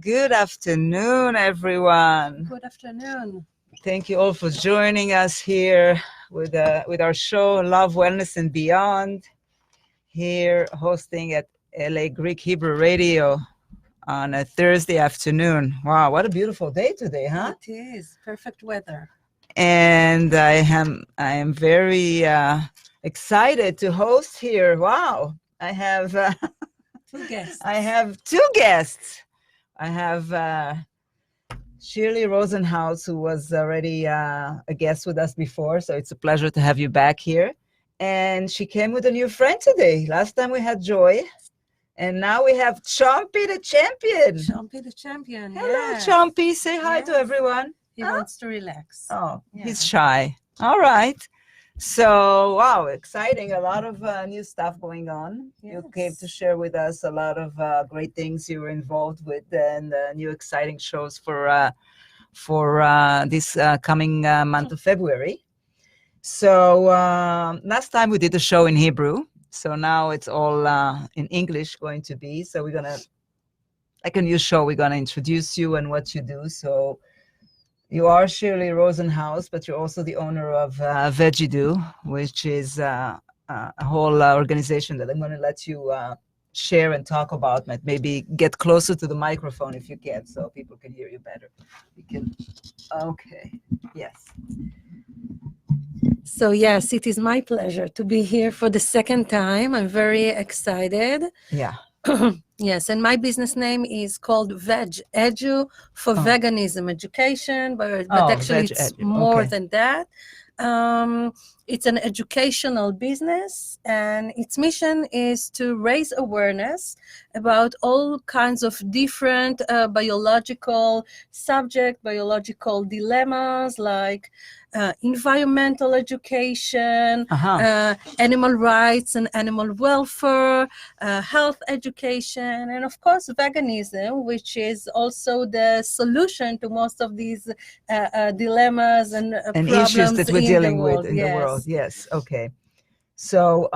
Good afternoon, everyone. Good afternoon. Thank you all for joining us here with our show, Love, Wellness, and Beyond, here hosting at LA Greek Hebrew Radio on a Thursday afternoon. Wow, what a beautiful day today, huh? It is perfect weather. And I am very excited to host here. Wow, I have Two guests. I have two guests. I have Shirley Rosenhaus, who was already a guest with us before, so it's a pleasure to have you back here. And she came with a new friend today. Last time we had Joy, and now we have Chompy the champion. Chompy the champion. Hello, yes. Chompy. Say hi to Yes. everyone. He wants to relax. Oh, Yeah. he's shy. All right. So, wow, exciting. A lot of new stuff going on. You came to Yes. share with us a lot of great things you were involved with and new exciting shows for this coming month of February. So, last time we did a show in Hebrew. So now it's all in English going to be. So we're going to, like a new show, we're going to introduce you and what you do. So you are Shirley Rosenhaus, but you're also the owner of VeggieDo, which is a whole organization that I'm going to let you share and talk about. Maybe get closer to the microphone if you can, so people can hear you better. We can. Okay. Yes. So yes, it is my pleasure to be here for the second time. I'm very excited. Yeah. Yes, and my business name is called Veg Edu for veganism education, but actually Veg it's Edu, more okay. than that. It's an educational business, and its mission is to raise awareness about all kinds of different biological subjects, biological dilemmas like environmental education, animal rights and animal welfare, health education, and of course veganism, which is also the solution to most of these dilemmas and problems issues that we're in dealing the world. with in Yes. the world. Yes. Okay. So,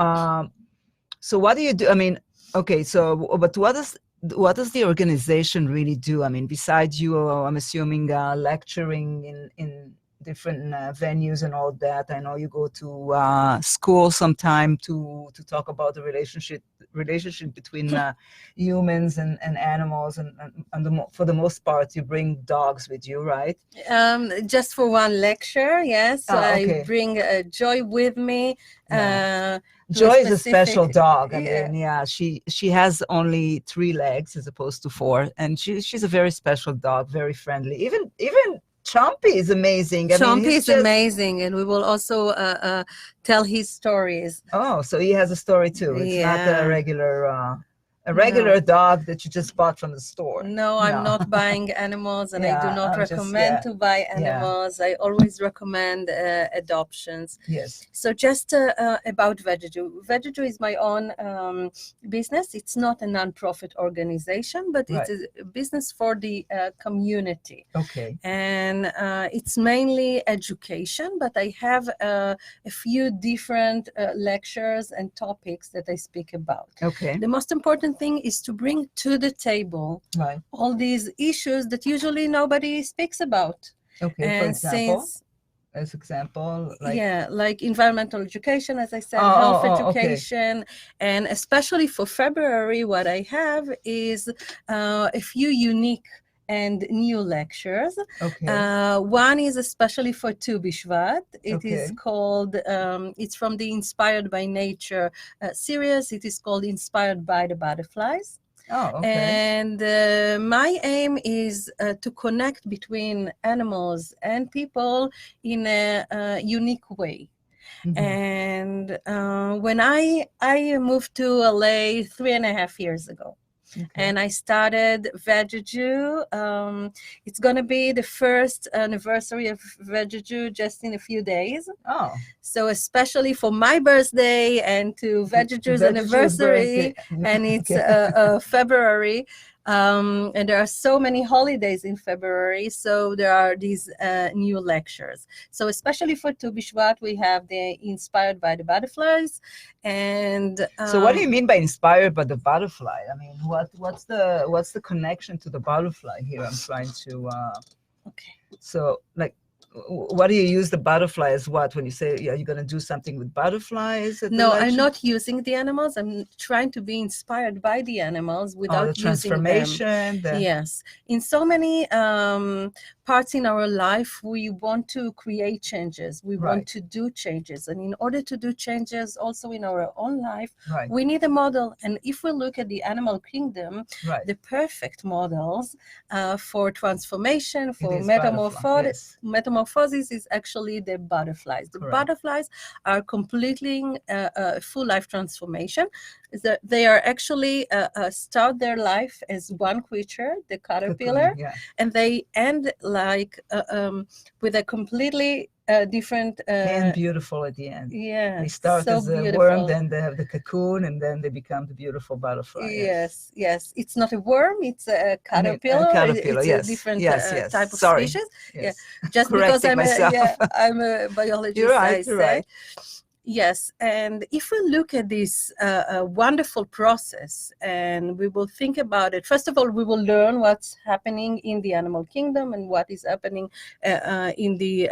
so what do you do? I mean, okay. So, but what does the organization really do? I mean, besides you, I'm assuming lecturing in different venues and all that. I know you go to school sometime to talk about the relationship between humans and animals, and for the most part, you bring dogs with you, right? Just for one lecture, yes. Okay. I bring Joy with me. Yeah. to Joy is a special specific- dog. I Yeah. mean, yeah, she has only 3 legs as opposed to 4, and she's a very special dog, very friendly. Even Chompy is amazing. I mean, Chompy he's is just, amazing, and we will also tell his stories. oh, so he has a story too. It's not Yeah. a regular dog that you just bought from the store. No, I'm not buying animals, and I do Yeah, not I'm just- recommend yeah, to buy animals. I always recommend adoptions. Yes. So just about VeggieDo. VeggieDo is my own business. It's not a non-profit organization, but Right. it's a business for the community. Okay. And it's mainly education, but I have a few different lectures and topics that I speak about. Okay. The most important thing is to bring to the table Right. all these issues that usually nobody speaks about. Okay. For And example, since as example, like yeah, like environmental education, as I said, Oh, health okay. education, and especially for February, what I have is a few unique and new lectures. Okay. One is especially for Tu Bishvat. It is Okay. called, it's from the Inspired by Nature series. It is called Inspired by the Butterflies. Oh, okay. And my aim is to connect between animals and people in a unique way. Mhm. And when I moved to LA 3.5 years ago, Okay. and I started VeggieDo. It's going to be the first anniversary of VeggieDo just in a few days. Oh. So especially for my birthday and to VeggieDo's anniversary, birthday. and it's Okay. February, And there are so many holidays in February, so there are these new lectures. So especially for Tu B'Shvat, we have the Inspired by the Butterflies. And So what do you mean by inspired by the butterfly? I mean, what's the connection to the butterfly here? I'm trying to. Okay. So like, what do you use the butterfly as what when you say you're going to do something with butterflies? At the No, I'm lecture? not using the animals. I'm trying to be inspired by the animals without the using them. transformation. Yes. In so many parts in our life, we want to create changes. We Right. want to do changes. And in order to do changes also in our own life, Right. we need a model. And if we look at the animal kingdom, Right. the perfect models for transformation, for It is butterfly, yes. metamorphosis is actually the butterflies. The Correct. butterflies are completing a full life transformation. They are actually start their life as one creature, the caterpillar, Cocoon, yeah. and they end like with a completely different And beautiful at the end. yeah, They start so as a beautiful. worm, then they have the cocoon, and then they become the beautiful butterfly. Yes, yes. It's not a worm, it's a caterpillar. A caterpillar, It's yes. a different Yes, yes. type of Sorry. species. Yes. Yeah, just because Correcting myself. I'm a biologist, You're right, I you're say. right. Yes, and if we look at this wonderful process and we will think about it, first of all, we will learn what's happening in the animal kingdom and what is happening in the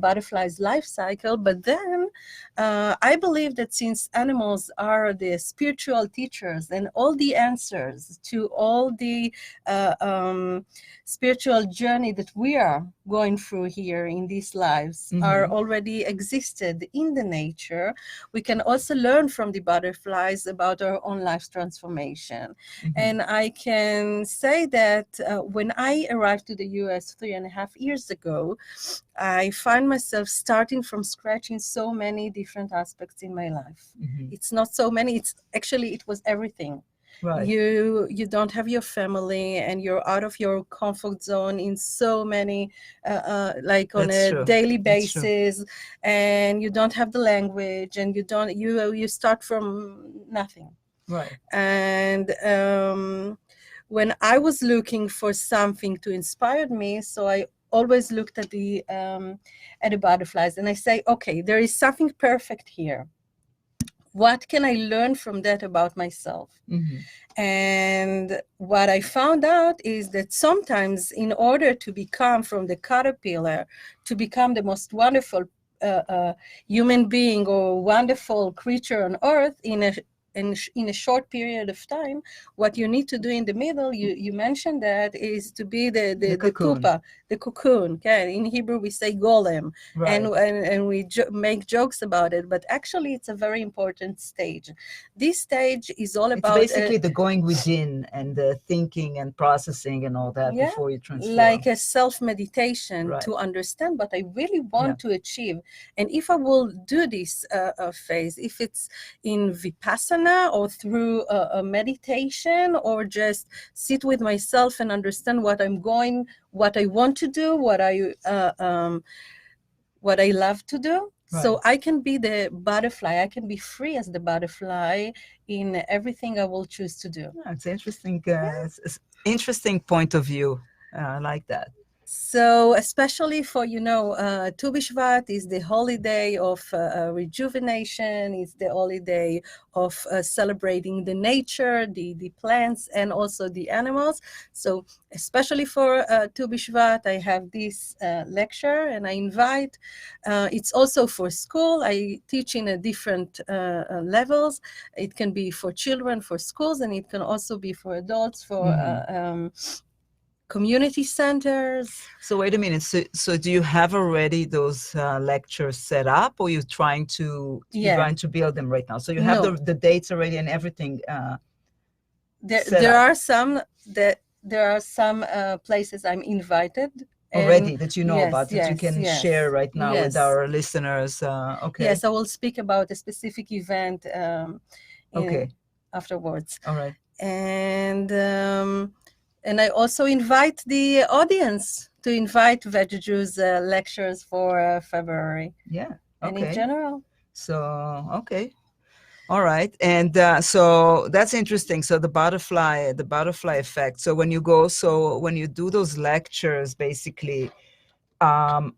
butterfly's life cycle. But then I believe that since animals are the spiritual teachers and all the answers to all the spiritual journey that we are going through here in these lives are already existed in the nature, we can also learn from the butterflies about our own life transformation. And I can say that when I arrived to the US 3.5 years ago, I find myself starting from scratch in so many different aspects in my life. It's not so many, it was everything. Right. You don't have your family and you're out of your comfort zone in so many like on That's a true. daily That's true. basis, and you don't have the language, and you start from nothing. Right. And when I was looking for something to inspire me, so I always looked at the butterflies, and I say, okay, there is something perfect here. What can I learn from that about myself? And what I found out is that sometimes in order to become from the caterpillar to become the most wonderful human being or wonderful creature on earth in a short period of time, what you need to do in the middle, you mentioned that, is to be the cocoon. pupa, the cocoon. Okay, in Hebrew we say golem, Right. and we make jokes about it, but actually it's a very important stage. This stage is all about basically the going within and the thinking and processing and all that before you transform. Like a self-meditation Right. to understand what I really want to achieve. And if I will do this phase, if it's in Vipassana or through a meditation, or just sit with myself and understand what I want to do, what I love to do. Right. So I can be the butterfly. I can be free as the butterfly in everything I will choose to do. It's interesting. Interesting point of view. I like that. So especially for, Tu B'Shvat is the holiday of rejuvenation. It's the holiday of celebrating the nature, the plants, and also the animals. So especially for Tu B'Shvat, I have this lecture, and I invite, it's also for school. I teach in a different levels. It can be for children, for schools, and it can also be for adults, for community centers. So wait a minute. So do you have already those lectures set up, or you're trying to build them right now? So you have the dates already and everything. There are some places I'm invited already that you know about, that yes, you can yes, share right now yes. with our listeners. Okay. Yes, I will speak about a specific event okay. afterwards. All right. And I also invite the audience to invite VeggieJuice lectures for February. Yeah. Okay. And in general. So, okay. All right. And so that's interesting. So the butterfly effect. So when you do those lectures, basically, um,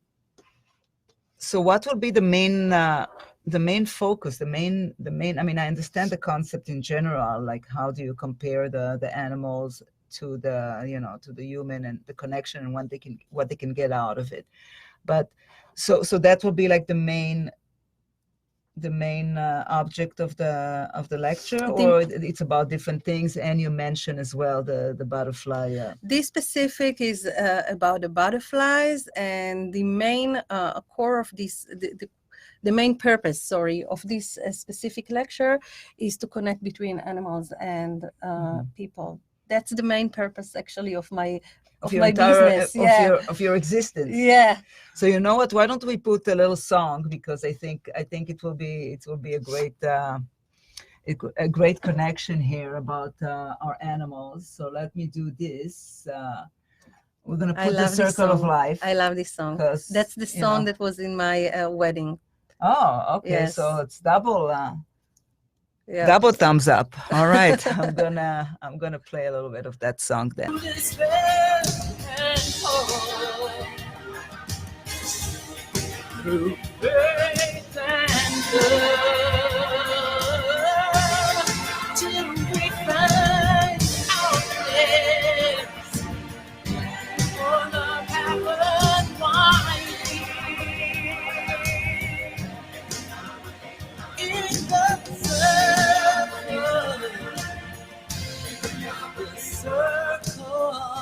so what will be the main focus, I mean, I understand the concept in general, like how do you compare the animals to to the human and the connection and what they can get out of it. But so that will be like the main object of the lecture, or it's about different things, and you mention as well the butterfly. This specific is about the butterflies, and the main core of this, the main purpose, sorry, of this specific lecture is to connect between animals and people. That's the main purpose, actually, of my business. Of your existence. Yeah. So you know what? Why don't we put a little song, because I think it will be a great connection here about our animals. So let me do this. We're gonna put the Circle of Life. I love this song. That's the song that was in my wedding. Oh, okay. Yes. So it's double thumbs up. All right. I'm gonna play a little bit of that song then. Through faith and love, till we find our place for the heaven winding in the circle of.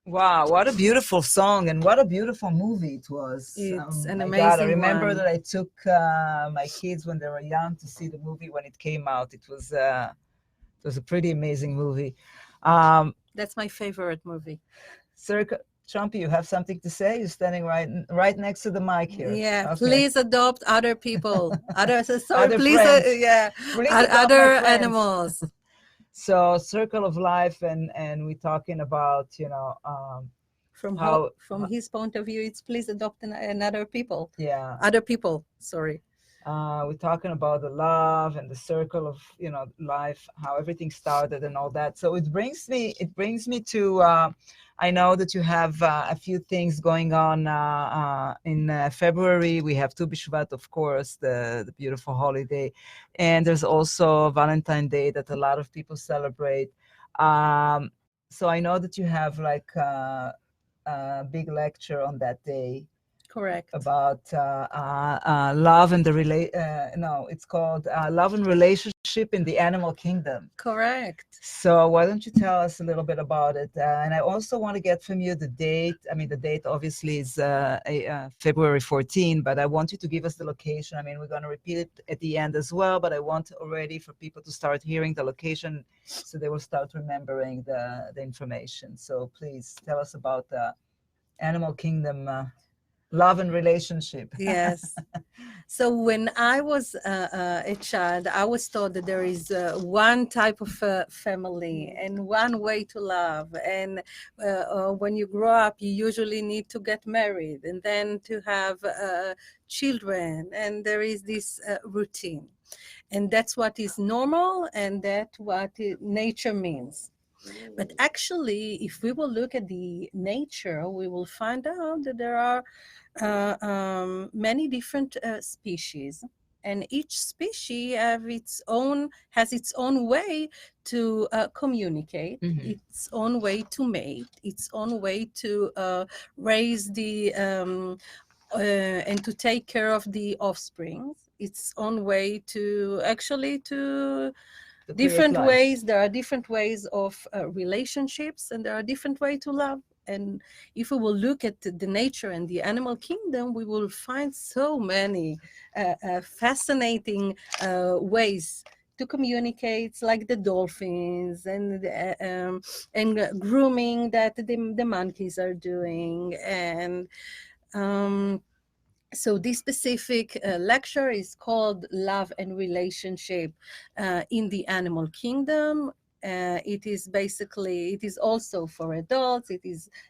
Wow, what a beautiful song, and what a beautiful movie it was. It's an amazing God, I remember that I took my kids when they were young to see the movie when it came out. It was a pretty amazing movie. That's my favorite movie. Sir Trumpy, you have something to say? You're standing right next to the mic here. Yeah, okay. Please adopt other people. Other animals. So Circle of Life, and we're talking about, from his point of view, it's please adopt another people. Yeah. Other people, sorry. We're talking about the love and the circle of, life, how everything started and all that. So it brings me to, I know that you have a few things going on in February. We have Tu B'Shvat, of course, the beautiful holiday. And there's also Valentine's Day that a lot of people celebrate. So I know that you have like a big lecture on that day. Correct. About love and it's called Love and Relationship in the Animal Kingdom. Correct. So why don't you tell us a little bit about it? And I also want to get from you the date. I mean, the date obviously is February 14, but I want you to give us the location. I mean, we're going to repeat it at the end as well, but I want already for people to start hearing the location so they will start remembering the information. So please tell us about the Animal Kingdom Love and Relationship. Yes. So when I was a child, I was taught that there is one type of family and one way to love. And when you grow up, you usually need to get married and then to have children. And there is this routine. And that's what is normal, and that's what nature means. But actually, if we will look at the nature, we will find out that there are many different species, and each species has its own way to communicate, its own way to mate, its own way to raise the and to take care of the offspring, its own way to actually to different ways. There are different ways of relationships, and there are different ways to love. And if we will look at the nature and the animal kingdom, we will find so many fascinating ways to communicate, like the dolphins and grooming that the monkeys are doing. And so this specific lecture is called Love and Relationship in the Animal Kingdom. It is basically, it is also for adults.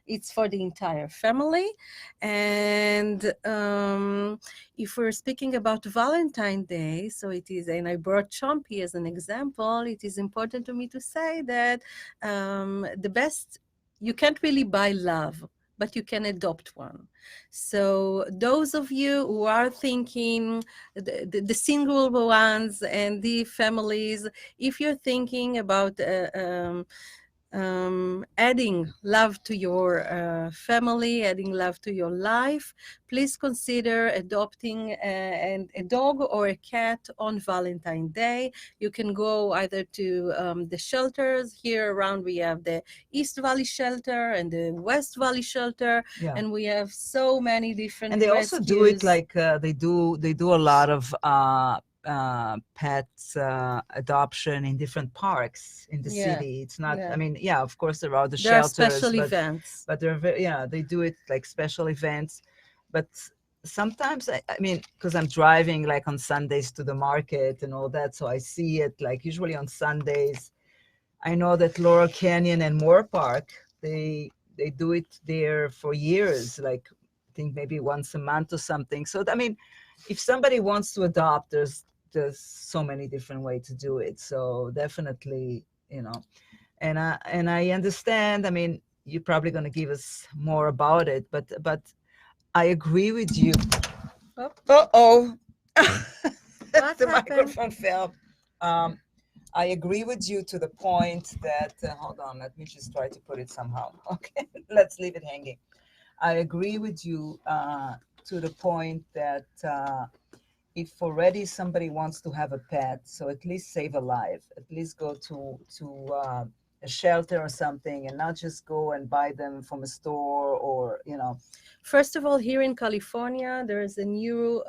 It's for the entire family. And if we're speaking about Valentine's Day, so it is, and I brought Chompy as an example, it is important to me to say that the best, you can't really buy love, but you can adopt one. So those of you who are thinking, the single ones and the families, if you're thinking about adding love to your family, adding love to your life, please consider adopting a dog or a cat on Valentine's Day. You can go either to the shelters here around. We have the East Valley Shelter and the West Valley Shelter, Yeah. and we have so many different. And they also do it rescues. like they do a lot of pets adoption in different parks in the Yeah, city. It's not, yeah. I mean, yeah, of course there are the There are shelters, special but events. they're very, yeah, they do it like special events. But sometimes I mean, because I'm driving like on Sundays to the market and all that, so I see it like usually on Sundays. I know that Laurel Canyon and Moore Park, they do it there for years, like I think maybe once a month or something. So I mean, if somebody wants to adopt, there's so many different ways to do it. So definitely, you know, and I understand. I mean, you're probably going to give us more about it, but I agree with you. Oh. Uh-oh. What The happened? microphone fell. I agree with you to the point that, hold on, let me just try to put it somehow. Okay, let's leave it hanging. I agree with you to the point that if already somebody wants to have a pet, so at least save a life, at least go to a shelter or something and not just go and buy them from a store or, you know. First of all, here in California, there is a new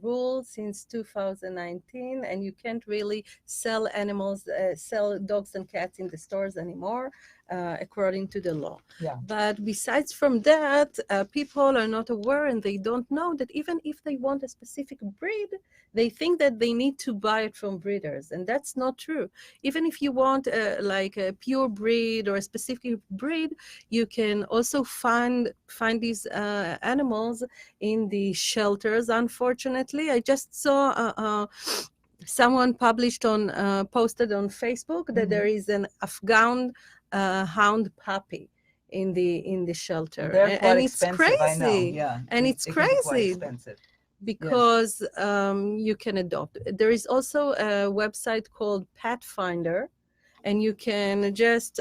rule since 2019, and you can't really sell animals, sell dogs and cats in the stores anymore, according to the law. Yeah. But besides from that, people are not aware and they don't know that even if they want a specific breed, they think that they need to buy it from breeders, and that's not true. Even if you want like a pure breed or a specific breed, you can also find these animals in the shelters. Unfortunately, I just saw someone posted on Facebook that there is an Afghan hound puppy in the shelter. And they're quite and it's expensive, crazy. I know. Yeah. And it's They can be quite crazy expensive. because you can adopt. There is also a website called Pathfinder, and you can just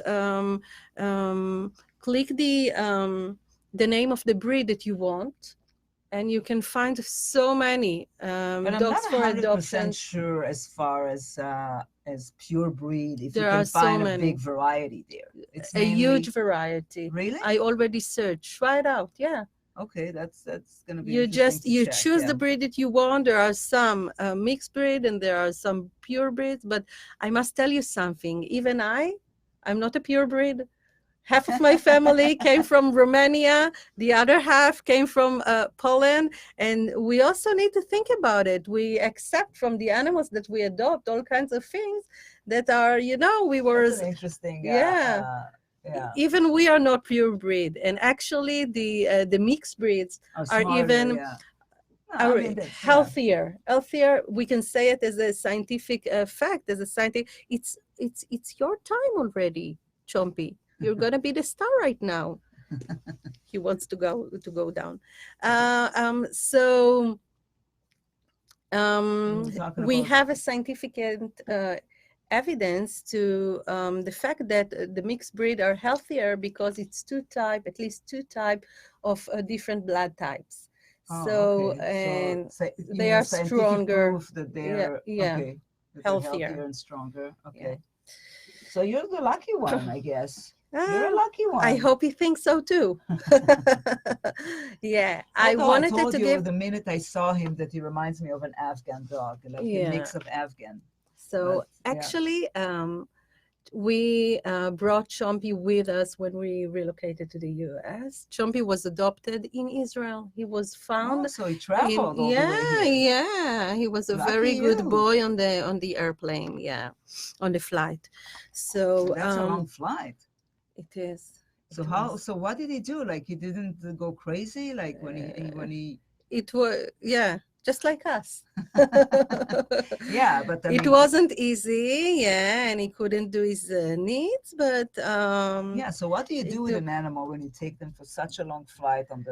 click the name of the breed that you want, and you can find so many But I'm not dogs for 100% adoption. sure as far as pure breed, if There you can are so find a many. big variety there. It's A huge variety. Really? I already searched. Try it out. Yeah. Okay, that's gonna be You interesting to check, choose yeah. the breed that you want. There are some mixed breed and there are some pure breeds, but I must tell you something. Even I'm not a pure breed. Half of my family came from Romania. The other half came from Poland. And we also need to think about it. We accept from the animals that we adopt all kinds of things that are, we were... That's an interesting, yeah. Yeah. Even we are not pure breed. And actually the mixed breeds are smarter, even... yeah. No, are I mean, that's, healthier. We can say it as a scientific fact, as a scientific. It's your time already, Chompy. You're gonna be the star right now. He wants to go down. So we have a scientific evidence to the fact that the mixed breed are healthier because it's at least two type of different blood types. So okay. and So, they are stronger. Proof that they're okay, that healthier. They're and stronger. Okay. Yeah. So you're the lucky one, I guess. You're a lucky one. I hope you think so too. Yeah, I wanted to give. The minute I saw him that he reminds me of an Afghan dog, like a mix of Afghan. So actually, we brought Chompy with us when we relocated to the US. Chompy was adopted in Israel. He was Oh, found so he in, traveled all the way yeah, here. yeah. He was a Lucky very good you. boy on the airplane, yeah, on the flight. So That's a long flight. it is. So It how? was. So what did he do? Like he didn't go crazy? Like when he? It was, yeah, just like us. Yeah, but I It mean, wasn't easy, yeah, and he couldn't do his needs, but yeah. So what do you it do with took, an animal when you take them for such a long flight on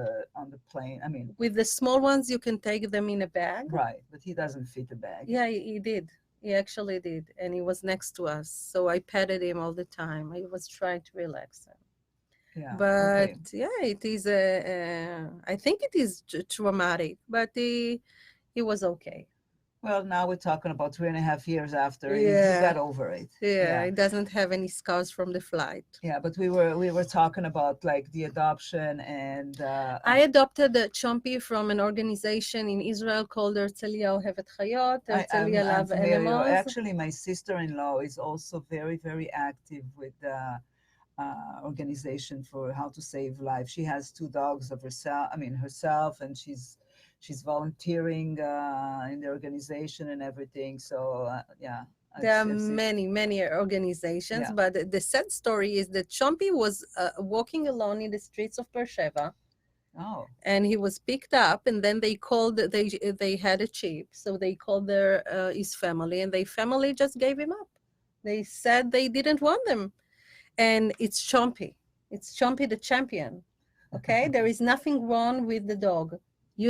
the plane? I mean, with the small ones, you can take them in a bag. right, but he doesn't fit a bag. Yeah, he did. He actually did, and he was next to us, so I petted him all the time. I was trying to relax him. Yeah. But Okay. yeah, it is I think it is traumatic, but he was okay. Well, now we're talking about 3.5 years after. He Yeah, got over it. yeah, Yeah. he doesn't have any scars from the flight. Yeah, but we were talking about like the adoption and I adopted a Chompy from an organization in Israel called Herzliya Ohevet Hayot, Herzliya I'm Love familiar. Animals. Actually, my sister-in-law is also very, very active with the organization for how to save life. She has two dogs of herself. I mean, herself, and she's volunteering in the organization and everything. So yeah, There are I've seen. many, many organizations, Yeah. but the sad story is that Chompy was walking alone in the streets of Beersheba, Oh, and he was picked up, and then they had a chip, so they called their his family, and their family just gave him up. They said they didn't want them, and it's Chompy the champion. Okay, there is nothing wrong with the dog.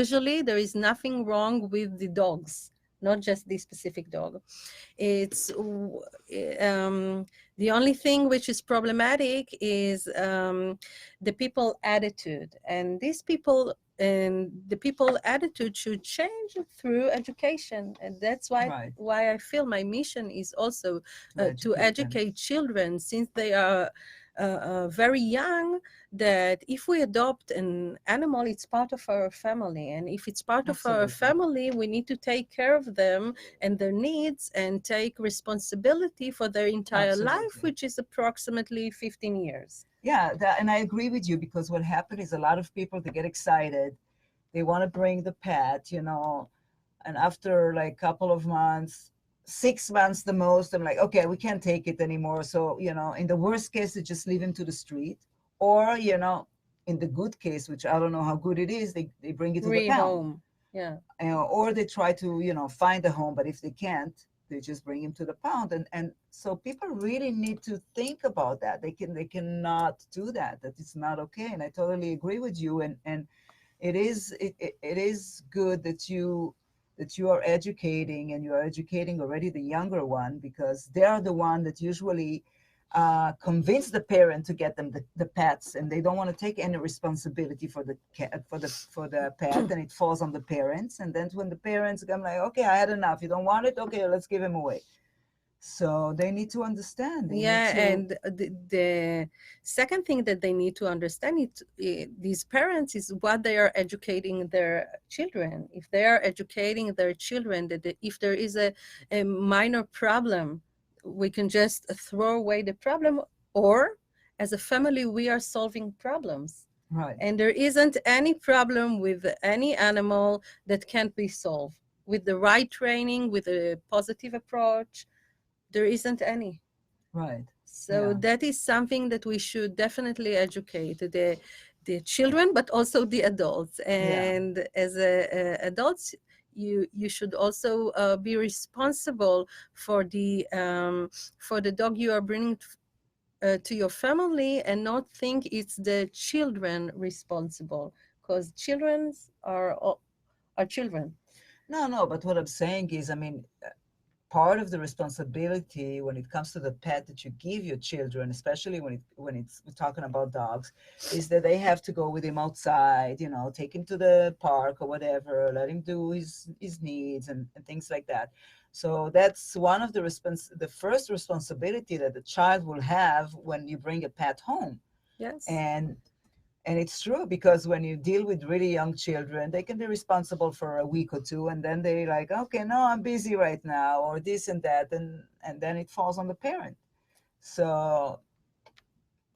Usually there is nothing wrong with the dogs, not just this specific dog. It's the only thing which is problematic is the people attitude, and these people and the people attitude should change through education, and that's right. why I feel my mission is also To to educate them. educate children since they are very young, that if we adopt an animal, it's part of our family, and if it's part of our Absolutely. family, we need to take care of them and their needs and take responsibility for their entire life, Absolutely. which is approximately 15 years. Yeah, and I agree with you because what happened is a lot of people they get excited, they want to bring the pet, and after like a couple of months, 6 months the most, I'm like, okay, we can't take it anymore. So, in the worst case, they just leave him to the street, or in the good case, which I don't know how good it is, they bring it to the pound. Rehome. Yeah. Or they try to find a home, but if they can't, they just bring him to the pound. And so people really need to think about that. They cannot do that. That it's not okay. And I totally agree with you. And it is good that you are educating, and you are educating already the younger one, because they are the one that usually convince the parent to get them the pets, and they don't want to take any responsibility for the cat, for the pet, and it falls on the parents. And then when the parents come like, okay, I had enough, you don't want it, okay, let's give him away. So they need to understand. Yeah, and the second thing that they need to understand these parents is what they are educating their children. If they are educating their children that if there is a minor problem, we can just throw away the problem, or as a family, we are solving problems. Right. And there isn't any problem with any animal that can't be solved with the right training, with a positive approach. There isn't any. Right. So Yeah. that is something that we should definitely educate the children, but also the adults. And as adults, you should also be responsible for the dog you are bringing to your family, and not think it's the children responsible, because children are children. No, but what I'm saying is, I mean, part of the responsibility when it comes to the pet that you give your children, especially when we're talking about dogs, is that they have to go with him outside, take him to the park or whatever, let him do his needs and things like that. So that's one of the first responsibility that the child will have when you bring a pet home. Yes. And it's true, because when you deal with really young children, they can be responsible for a week or two, and then they okay, no, I'm busy right now, or this and that, and then it falls on the parent. So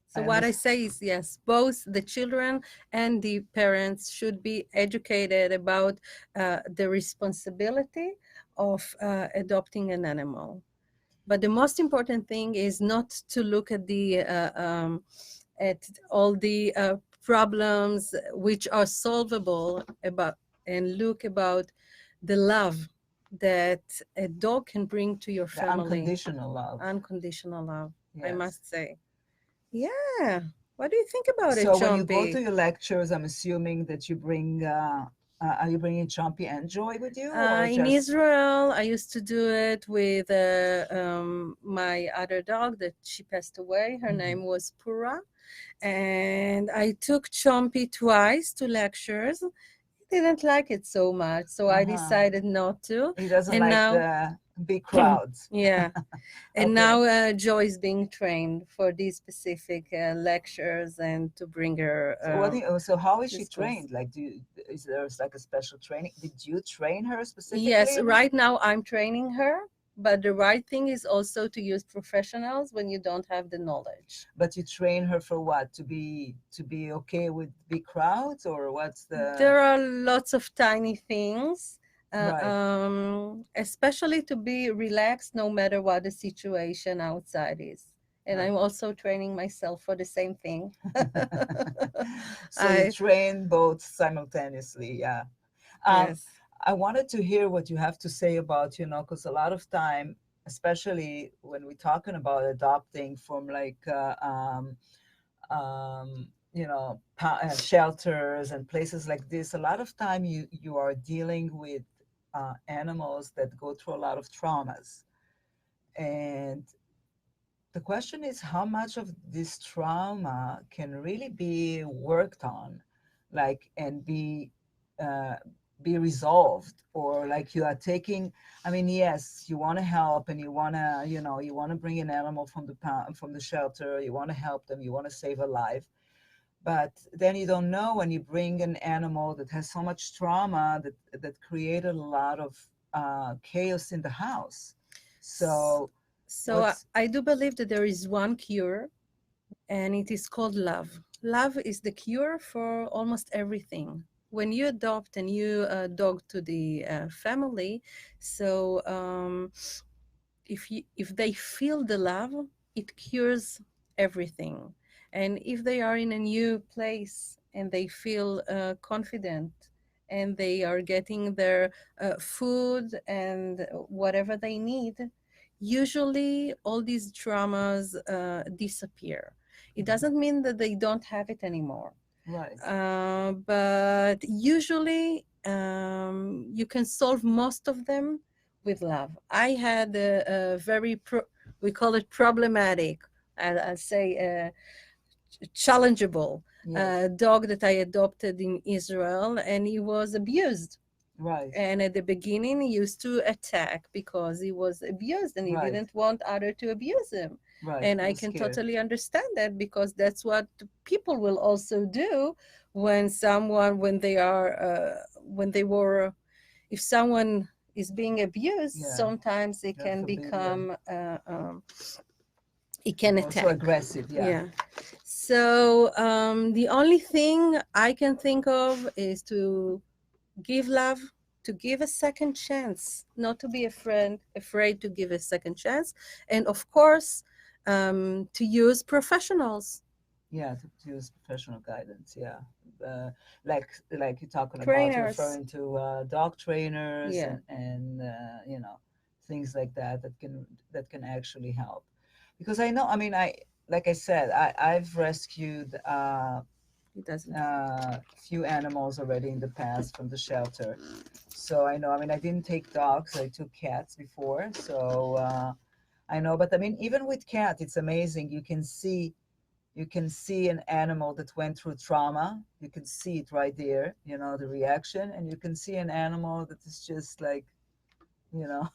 So I what I understand. say is yes, both the children and the parents should be educated about the responsibility of adopting an animal. But the most important thing is not to look at all the problems which are solvable about, and look about the love that a dog can bring to your The family. unconditional love. Unconditional love, I Yes. must say. Yeah. What do you think about it, So when you go Chompy? to your lectures, I'm assuming that you bring, are you bringing Chompy and Joy with you, or In just? Israel, I used to do it with my other dog that she passed away. Her Mhm. name was Pura. And I took Chompy twice to lectures. He didn't like it so much, so I Uh-huh. decided not to. He doesn't And like now, the big crowds. yeah. And Okay. now Joy is being trained for these specific lectures and to bring her So so how is to she schools. trained? Like, is there like a special training? Did you train her specifically Yes, in it? right now I'm training her, but the right thing is also to use professionals when you don't have the knowledge. But you train her for what? To be okay with big crowds, or what's the There are lots of tiny things, right? especially to be relaxed no matter what the situation outside is. And I'm also training myself for the same thing. So you I train both simultaneously, yeah. Um, Yes. I wanted to hear what you have to say about, because a lot of time, especially when we're talking about adopting from like, shelters and places like this, a lot of time you are dealing with animals that go through a lot of traumas. And the question is how much of this trauma can really be worked on, like, and uh, be resolved, or like you are taking. I mean, yes, you want to help, and you want to, you want to bring an animal from from the shelter. You want to help them. You want to save a life, but then you don't know when you bring an animal that has so much trauma that created a lot of chaos in the house. So So what's I do believe that there is one cure, and it is called love. Love is the cure for almost everything. When you adopt a new dog to the family, so if they feel the love, it cures everything. And if they are in a new place and they feel confident and they are getting their food and whatever they need, usually all these traumas disappear. It doesn't mean that they don't have it anymore, right? but usually you can solve most of them with love. I had a very we call it problematic, I'll say challengeable Yes, dog that I adopted in Israel, and he was abused. right, And at the beginning, he used to attack because he was abused and he right, didn't want other to abuse him. right. And He I was can scared. totally understand that because that's what people will also do when someone, when they were, if someone is being abused, Yeah, sometimes it God can forbid. Yeah, become, it can also attack. aggressive. Yeah, Yeah. So the only thing I can think of is to give love, to give a second chance, not to be afraid to give a second chance, and of course to use professionals, yeah. To use professional guidance. Yeah, uh, like you're talking about, you're trainers. referring to dog trainers Yeah, and things like that can actually help. Because I know, I mean, like I said, I've rescued it doesn't. few animals already in the past from the shelter. So I know, I mean, I didn't take dogs, I took cats before. So I know, but I mean, even with cat, it's amazing. You can see an animal that went through trauma. You can see it right there, the reaction. And you can see an animal that is just like, you know,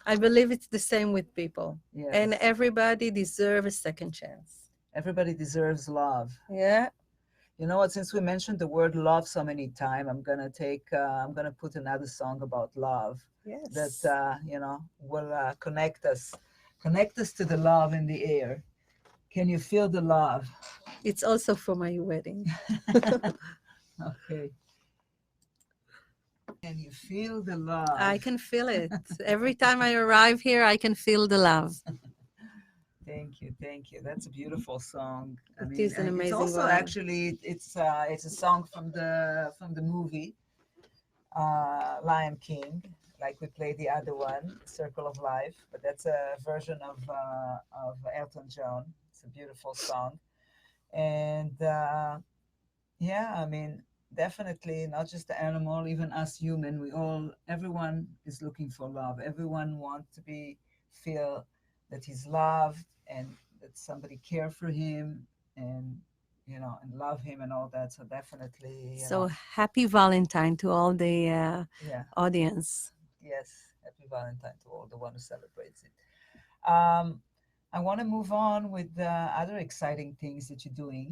I believe it's the same with people, and yes, everybody deserves a second chance. everybody deserves love. Yeah. You know what? Since we mentioned the word love so many times, I'm gonna put another song about love that Yes. will connect us to the love in the air. Can you feel the love? It's also for my wedding. Okay. Can you feel the love? I can feel it. Every time I arrive here, I can feel the love. Thank you, thank you. That's a beautiful song. It is an and it's amazing also one. actually it's a song from the movie Lion King. Like we played the other one, Circle of Life, but that's a version of Elton John. It's a beautiful song, and yeah, I mean, definitely not just the animal, even us human. Everyone is looking for love. Everyone wants to feel that he's loved and that somebody care for him and and love him and all that. So definitely, So happy Valentine to all the yeah, audience. yes, happy Valentine to all the one who celebrates it. I want to move on with other exciting things that you're doing.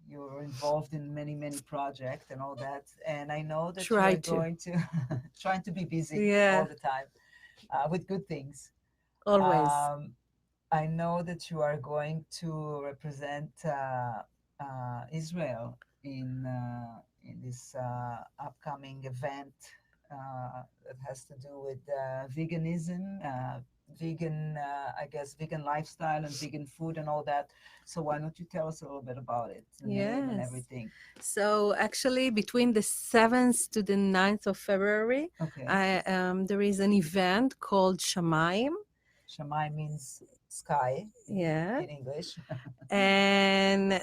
You're involved in many projects and all that, and I know that Try you're to. going to trying to be busy Yeah. all the time with good things. Always. I know that you are going to represent Israel in this upcoming event that has to do with veganism, I guess, vegan lifestyle and vegan food and all that. So why don't you tell us a little bit about it, the name and Yes. everything? So actually, between the 7th to the 9th of February, Okay. there is an event called Shamayim. Shamayim means sky Yeah. in English. And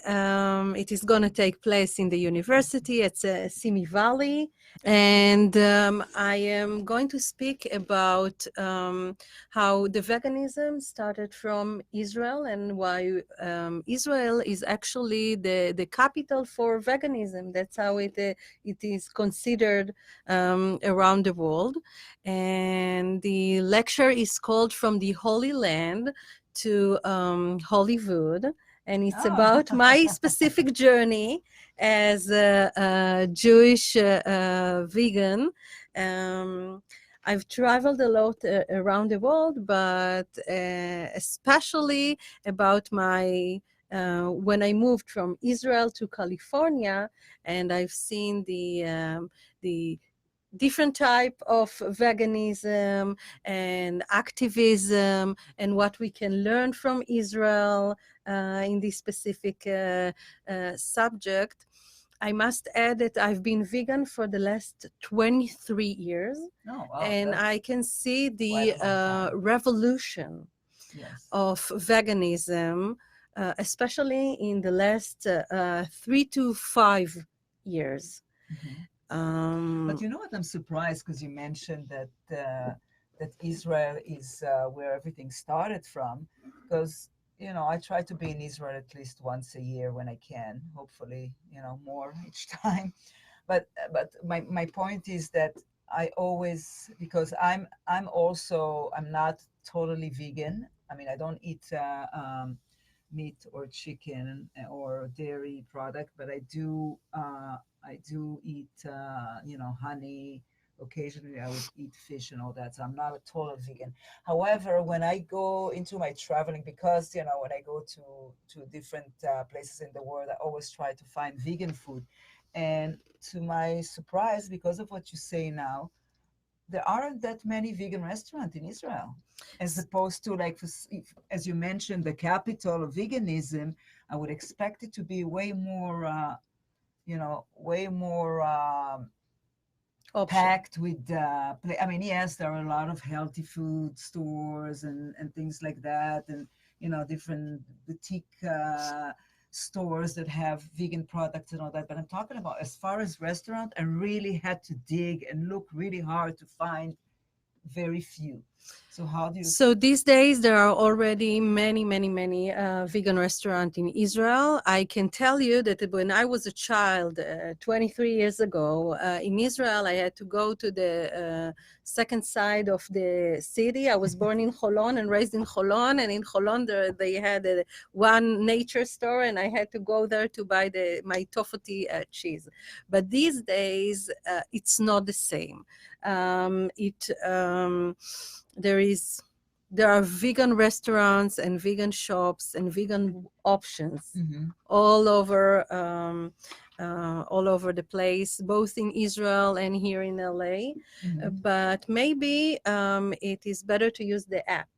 it is going to take place in the university at Simi Valley. And I am going to speak about how the veganism started from Israel and why Israel is actually the capital for veganism. That's how it is considered around the world. And the lecture is called From the Holy Land to Hollywood. And it's about my specific journey as a Jewish vegan. I've traveled a lot around the world, but especially about my when I moved from Israel to California, and I've seen the different type of veganism and activism and what we can learn from Israel in this specific subject. I must add that I've been vegan for the last 23 years. Oh, wow, and that's I can see quite the a long time. revolution Yes. of veganism, especially in the last 3 to 5 years. But you know what? I'm surprised because you mentioned that that Israel is where everything started from. Because I try to be in Israel at least once a year when I can. Hopefully, more each time. But my point is that I always, because I'm not totally vegan. I mean, I don't eat meat or chicken or dairy product, but I do eat honey. Occasionally I would eat fish and all that. So I'm not a total vegan. However, when I go into my traveling, because when I go to different places in the world, I always try to find vegan food. And to my surprise, because of what you say now, there aren't that many vegan restaurants in Israel, as opposed to, like, as you mentioned, the capital of veganism. I would expect it to be way more, way more packed with. I mean, yes, there are a lot of healthy food stores and things like that, and different boutique stores that have vegan products and all that. But I'm talking about, as far as restaurant, I really had to dig and look really hard to find very few. So how do you? So these days there are already many vegan restaurants in Israel. I can tell you that when I was a child 23 years ago in Israel, I had to go to the second side of the city. I was born in Holon and raised in Holon, and in Holon they had one nature store, and I had to go there to buy my Tofoti cheese. But these days it's not the same. There is there are vegan restaurants and vegan shops and vegan options Mhm. all over the place, both in Israel and here in LA. Mhm. But maybe it is better to use the app.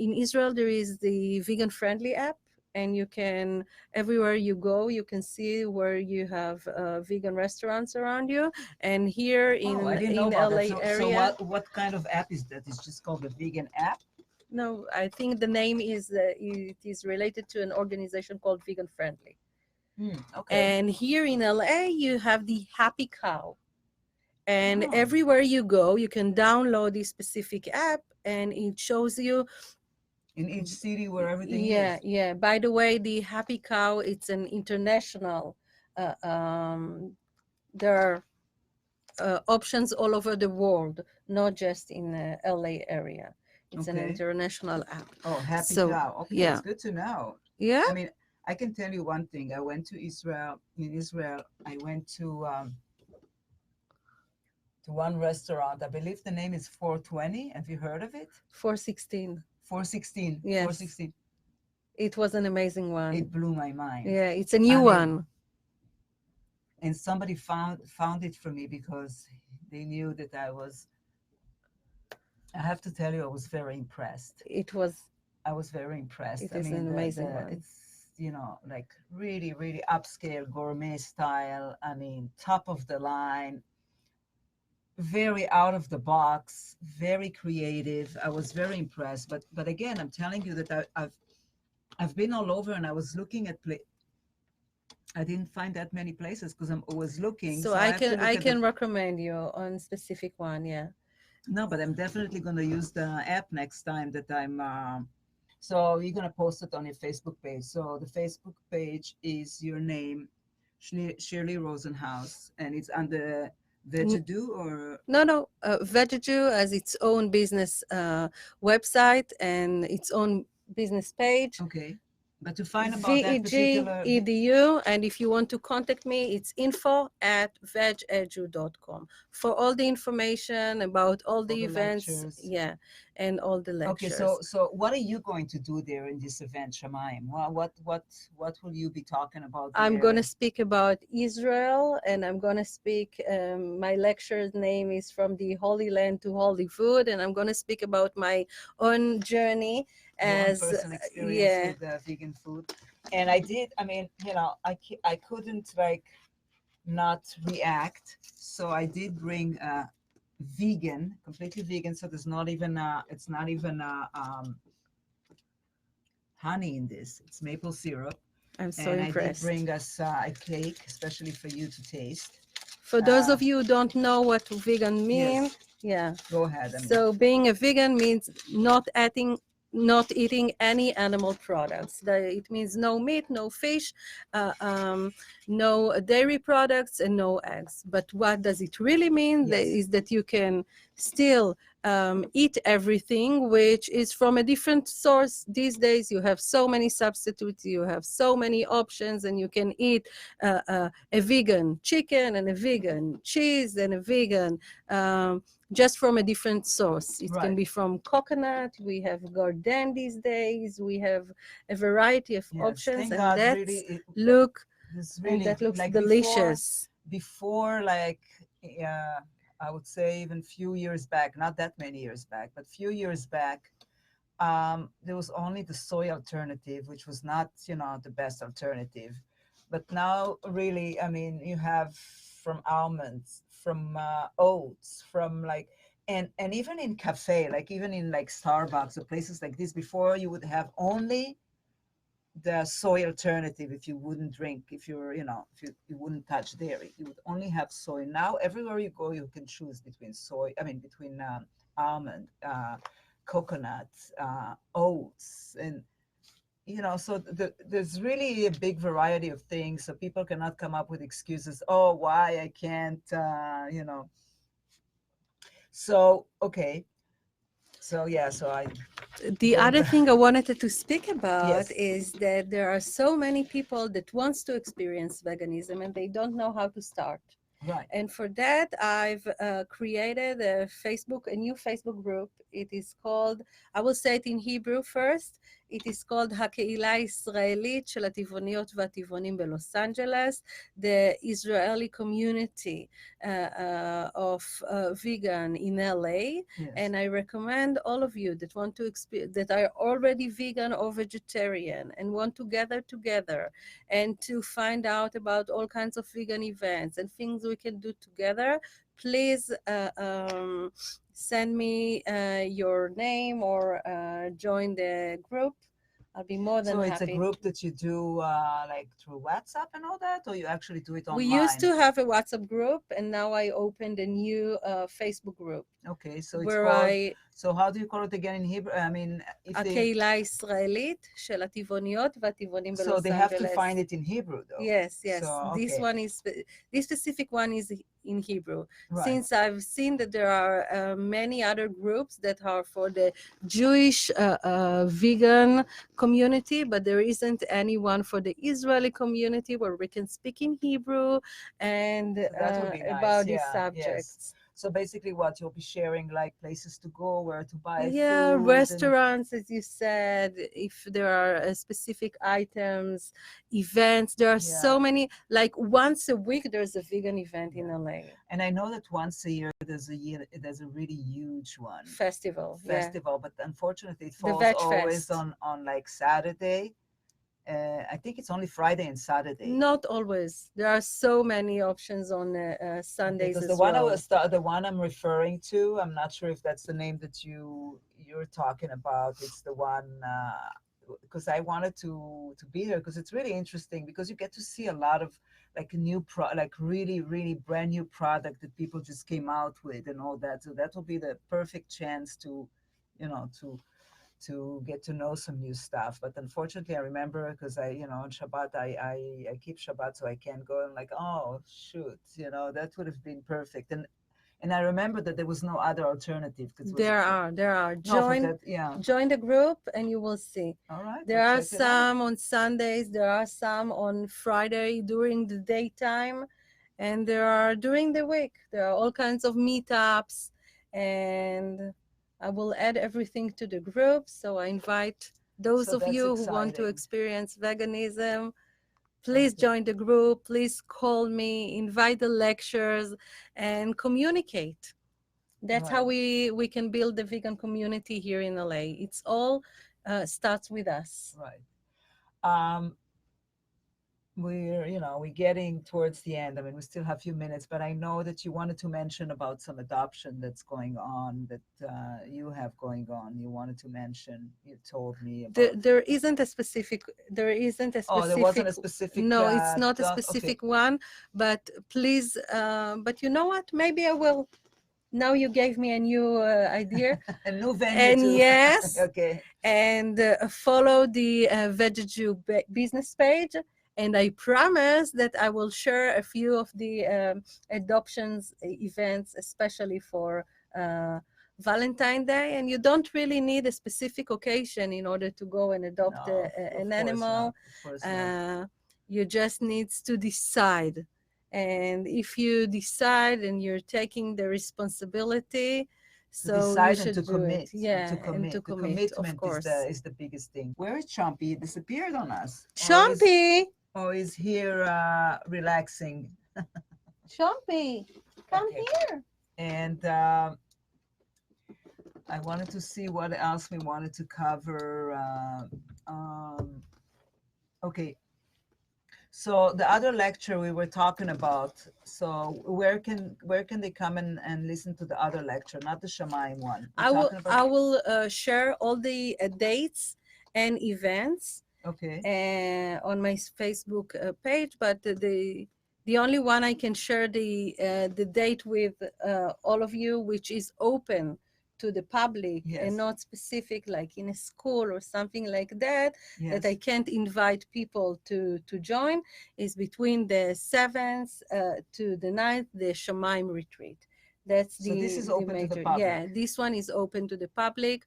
In Israel, there is the vegan friendly app, and you can, everywhere you go, you can see where you have vegan restaurants around you. And here Oh, I didn't know in about that. LA So area, what kind of app is that? It's just called the vegan app? no, I think the name is it is related to an organization called Vegan Friendly. Okay. And here in LA, you have the Happy Cow. And Oh. everywhere you go, you can download this specific app, and it shows you. In each city where everything Yeah, is. yeah. By the way, the Happy Cow, it's an international. There are options all over the world, not just in the LA area. It's an Okay. international app. Oh, Happy So, Cow. Okay, yeah. it's good to know. Yeah. I mean, I can tell you one thing. I went to Israel. In Israel, I went to one restaurant. I believe the name is 420. Have you heard of it? 416. 416. Yes. 416. It was an amazing one. It blew my mind. Yeah, it's a new I mean, one. And somebody found it for me because they knew that I have to tell you, I was very impressed. I was very impressed. It is an amazing one. It's, like really, really upscale gourmet style. I mean, top of the line, very out of the box, very creative. I was very impressed. But again, I'm telling you that I've been all over, and I was looking at I didn't find that many places because I was looking. So I can recommend you on specific one. Yeah. No, but I'm definitely going to use the app next time that I'm. So you're going to post it on your Facebook page. So the Facebook page is your name, Shirley Rosenhaus, and it's under Vegedoo or. No. Vegedoo has its own business website and its own business page. Okay. But to find about that particular VEG.edu, and if you want to contact me, it's info@vegedu.com for all the information about all the events, lectures. Yeah, and all the lectures. Okay, so what are you going to do there in this event, Shamayim? Well, what will you be talking about there? I'm going to speak about Israel, and I'm going to speak. My lecture's name is From the Holy Land to Holy Food, and I'm going to speak about my own journey as personal experience with vegan food. And I mean, I couldn't not react, so I did bring vegan, completely vegan, so there's not even it's not even honey in this. It's maple syrup. I'm so and impressed. I did bring us a cake, especially for you to taste. For those of you who don't know what vegan means, yes. Go ahead. So being a vegan means not eating any animal products. It means no meat, no fish, no dairy products, and no eggs. But what does it really mean? Yes. Is that you can still eat everything which is from a different source. These days you have so many substitutes, you have so many options, and you can eat a vegan chicken and a vegan cheese and a vegan just from a different source. It can be from coconut. We have garden these days. We have a variety of options, and that looks delicious. Before I would say even few years back, not that many years back, but few years back, there was only the soy alternative, which was not, the best alternative. But now, really, I mean, you have from almonds, from oats, from and even in cafe, even in Starbucks or places like this, before you would have only the soy alternative if you wouldn't drink, if you're, if you wouldn't touch dairy, you would only have soy. Now, everywhere you go, you can choose between between almond, coconut, oats, and so there's really a big variety of things, so people cannot come up with excuses. Oh, why I can't, So, okay. So, the other thing I wanted to speak about is that there are so many people that wants to experience veganism and they don't know how to start. Right. And for that, I've created a new Facebook group. It is called, I will say it in Hebrew first. It is called הקהילה הישראלית של הטבעוניות והטבעונים בלוס אנג'לס, the Israeli community of vegan in LA. Yes. And I recommend all of you that want to that are already vegan or vegetarian and want to gather together and to find out about all kinds of vegan events and things we can do together, please send me your name or join the group. I'll be more than So happy. it's a group that you do like through WhatsApp and all that, or you actually do it online? We used to have a WhatsApp group, and now I opened a new Facebook group. Okay, so it's where called. So how do you call it again in Hebrew? I mean, if they. הקהילה הישראלית של הטבעוניות והטבעונים בלוס So they have to אנג'לס. find it in Hebrew, though. Yes, yes. So, This okay. one is, this specific one is in Hebrew. Right. Since I've seen that there are many other groups that are for the Jewish vegan community, but there isn't anyone for the Israeli community where we can speak in Hebrew and That would be nice, about these yeah, subjects. yes. So basically, what you'll be sharing, like places to go, where to buy Yeah, food, restaurants, as you said, if there are specific items, events, there are Yeah. so many, like once a week, there's a vegan event in LA. And I know that once a year there's a really huge one Festival. festival, but unfortunately it falls Veg always Fest. on like Saturday. I think it's only Friday and Saturday. Not always. There are so many options on Sundays Because as the one well. the one I'm referring to, I'm not sure if that's the name that you're talking about. It's the one because I wanted to be there because it's really interesting because you get to see a lot of like new like really brand new product that people just came out with and all that. So that will be the perfect chance to, to get to know some new stuff. But unfortunately, I remember because on Shabbat, I keep Shabbat, so I can't go. I'm like, oh, shoot, that would have been perfect. And I remember that there was no other alternative. There are. No, Join the group and you will see. All right. There we'll are check it out. some on Sundays, there are some on Friday during the daytime, and there are during the week. There are all kinds of meetups, and I will add everything to the group. So I invite those So of that's you who want to exciting. experience veganism, please Okay. join the group, please call me, invite the lectures, and communicate. That's how we can build the vegan community here in LA. It's all starts with us. Right. We're getting towards the end. I mean, we still have a few minutes, but I know that you wanted to mention about some adoption that's going on, that you have going on. You wanted to mention. You told me about. There isn't a specific. There isn't a specific. Oh, there wasn't a specific. No, it's not a okay. specific one. But please, but you know what? Maybe I will. Now you gave me a new idea. A new venue. And too. yes, Okay. and follow the Veggie Jew business page. And I promise that I will share a few of the adoptions events, especially for Valentine's Day. And you don't really need a specific occasion in order to go and adopt No, of an course animal. not. Of course not. You just need to decide. And if you decide and you're taking the responsibility, so decide you should and to do commit. it. Yeah, and to commit. to The commit, of commitment course. is the biggest thing. Where is Chompy? He disappeared on us. Chompy! Oh, he's here relaxing. Chompy, come Okay. here. And I wanted to see what else we wanted to cover. Okay. So the other lecture we were talking about. So where can they come and listen to the other lecture, not the Shamayim one? I will share all the dates and events. Okay. On my Facebook page, but the only one I can share the date with all of you, which is open to the public. Yes. And not specific, like in a school or something like that, Yes. that I can't invite people to join, is between the 7th to the 9th, the Shamayim retreat. That's So this is the open to the major. public. Yeah, this one is open to the public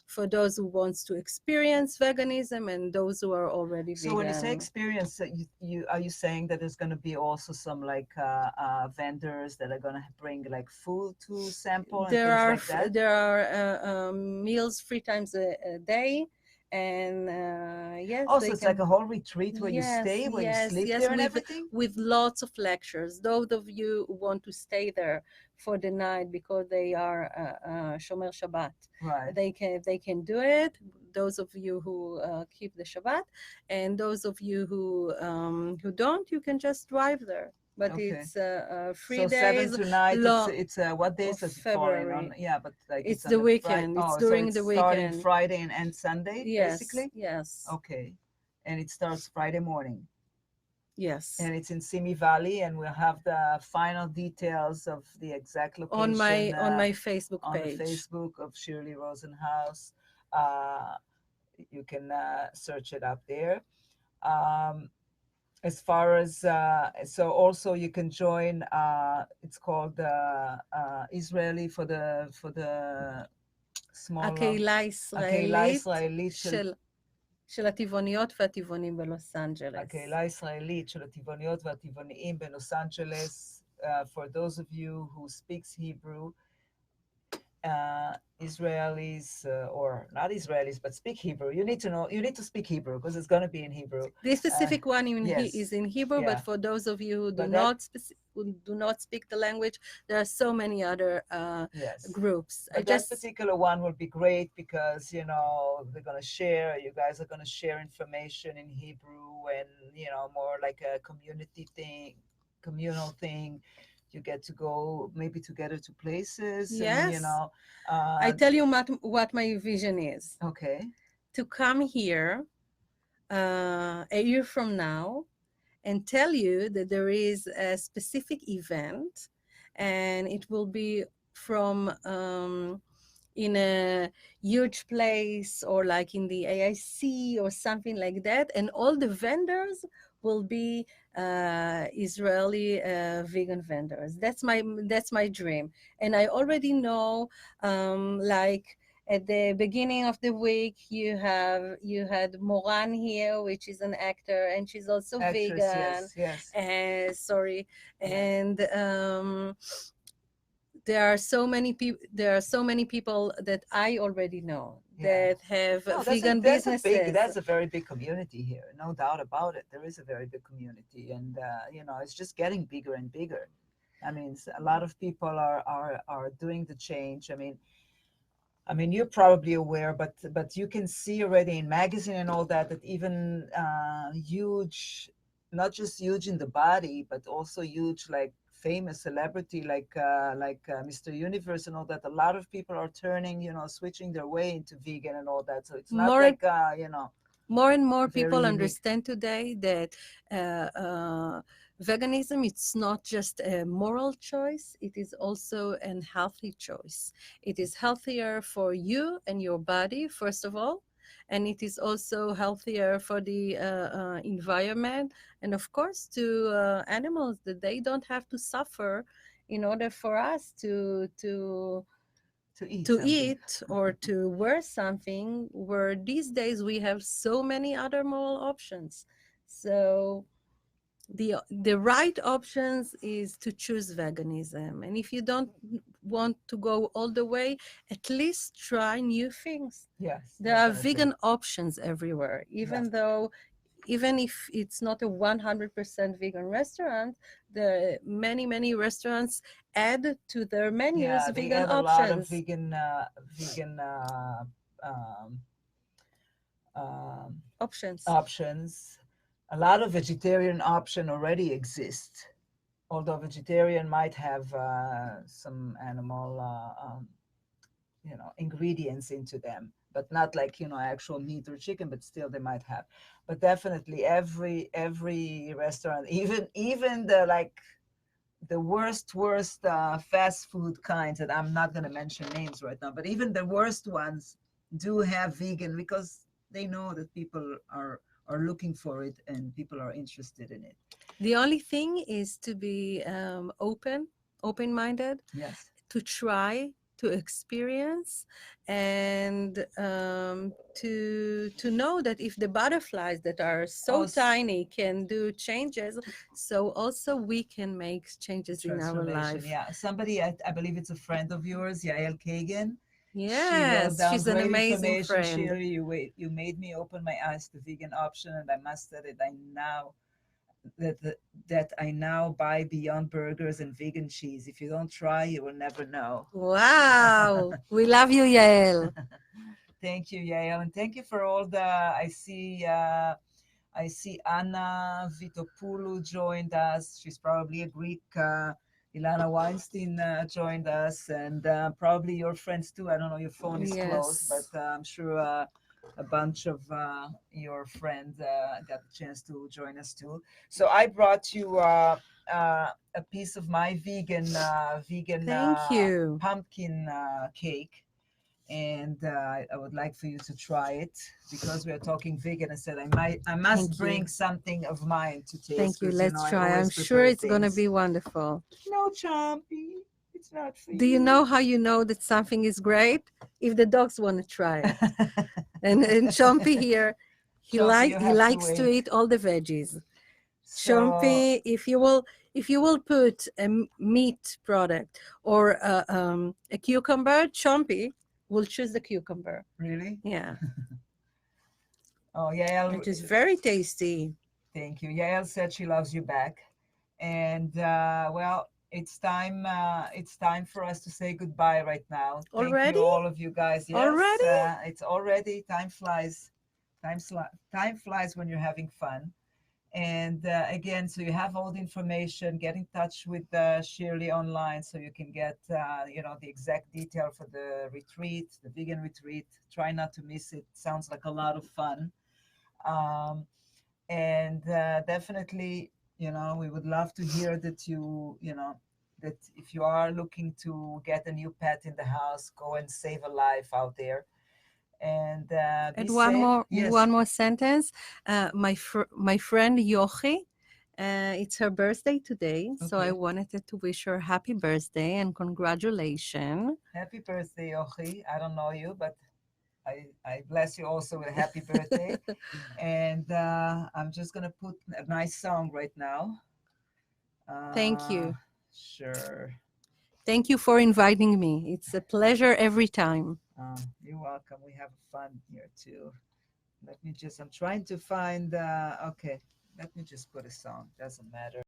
for those who wants to experience veganism and those who are already So when you say vegan. experience, you are you saying that there's going to be also some like vendors that are going to bring like food to sample and There things are like that? there are meals 3 times a day, and yes, Oh, so they it's like can. a whole retreat where you Yes, stay, where you yes, sleep yes, there and everything? with lots of lectures. Those of you who want to stay there for the night because they are Shomer Shabbat, Right. they can do it. Those of you who keep the Shabbat, and those of you who don't, you can just drive there. But Okay. it's So 3 days 7 to 9, long it's what days of does it fall in on? February. Yeah, but like It's it's on the the Friday. weekend. It's Oh, so during it's the starting weekend. Friday and end Sunday, Yes, basically? yes, Okay. And it starts Friday morning. yes. And it's in Simi Valley, and we'll have the final details of the exact On location my Facebook on the page. Facebook of Shirley Rosenhaus. You can search it up there. Um, as far as so also you can join. It's called Israeli for the small הקהילה הקהילה הישראלית הישראלית של הטבעוניות והטבעונים בלוס אנג'לס. הקהילה הישראלית של הטבעוניות והטבעוניים בלוס אנג'לס. For those of you who speaks Hebrew, Israelis or not Israelis, but speak Hebrew. You need to speak Hebrew because it's going to be in Hebrew. This specific one yes. is in Hebrew, Yeah. but for those of you who But do not speak the language, there are so many other yes. groups. But that particular one will be great because they're going to share. You guys are going to share information in Hebrew and more like a communal thing. You get to go maybe together to places. Yes. And, I tell you what my vision is. Okay. To come here a year from now and tell you that there is a specific event, and it will be from in a huge place or like in the AIC or something like that, and all the vendors will be Israeli vegan vendors. That's my dream, and I already know like. At the beginning of the week, you had Moran here, which is an actor, and she's also vegan. Yes. Sorry, and there are so many people that I already know that have vegan businesses. That's a very big community here, no doubt about it. There is a very big community, and it's just getting bigger and bigger. I mean, a lot of people are doing the change. I mean, you're probably aware, but you can see already in magazine and all that even huge, not just huge in the body, but also huge like famous celebrity like Mr. Universe and all that. A lot of people are turning, switching their way into vegan and all that. So it's not more and more people unique. understand today that veganism, it's not just a moral choice, it is also a healthy choice. It is healthier for you and your body, first of all, and it is also healthier for the environment, and of course to animals, that they don't have to suffer in order for us to eat or to wear something, where these days we have so many other moral options. So the right options is to choose veganism, and if you don't want to go all the way, at least try new things. Yes, there are vegan options everywhere, even if it's not a 100% vegan restaurant, the many restaurants add to their menus vegan options. A lot of vegan options. A lot of vegetarian option already exist, although vegetarian might have some animal ingredients into them, but not like actual meat or chicken, but still they might have. But definitely every restaurant, even the worst fast food kinds, that I'm not going to mention names right now, but even the worst ones do have vegan, because they know that people are looking for it and people are interested in it. The only thing is to be open open-minded, Yes. to try, to experience, and to know that if the butterflies that are so Oh, tiny can do changes, so also we can make changes in our Transformation. life. Yeah. Somebody, I believe it's a friend of yours, Yael Kagan. She wrote Yes, down she's an great amazing information. friend. Shirley, you made me open my eyes to vegan option, and I must say that I now that I now buy Beyond Burgers and vegan cheese. If you don't try, you will never know. Wow, we love you, Yael. Thank you, Yael, and thank you for all the. I see Anna Vitopoulou joined us. She's probably a Greek. Ilana Weinstein joined us, and probably your friends too. I don't know, your phone is closed, Yes. but I'm sure a bunch of your friends got the chance to join us too. So I brought you a piece of my vegan Thank you. pumpkin cake, and I would like for you to try it because we are talking vegan. I said I must Thank bring you. something of mine to taste. Thank you. 'Cause, Let's I try. always I'm sure prepare it's going to things. be wonderful. No, Chompy, it's not for Do you know how you know that something is great? If the dogs want to try it. And Chompy here, Chompy, you he have to likes to wait. eat all the veggies. So Chompy, if you will put a meat product or a cucumber, Chompy will choose the cucumber. really, Yeah, oh Yael, it is very tasty. thank you. Yael said she loves you back, and well, it's time. It's time for us to say goodbye right now. Thank Already? you, all of you guys. Yes, Already? it's already time flies. Time flies when you're having fun. And again, so you have all the information. Get in touch with Shirley online so you can get the exact detail for the retreat, the vegan retreat. Try not to miss it. Sounds like a lot of fun. Um, and definitely, we would love to hear that that if you are looking to get a new pet in the house, go and save a life out there. And be And safe. Yes. one more sentence. My friend Yochi, it's her birthday today, so I Okay. wanted to wish her happy birthday and congratulations. Happy birthday, Yochi. I don't know you, but I bless you also with a happy birthday. And I'm just going to put a nice song right now. Thank you. Sure. Thank you for inviting me. It's a pleasure every time. You're welcome. We have fun here too. I'm trying to find, okay, let me just put a song. Doesn't matter.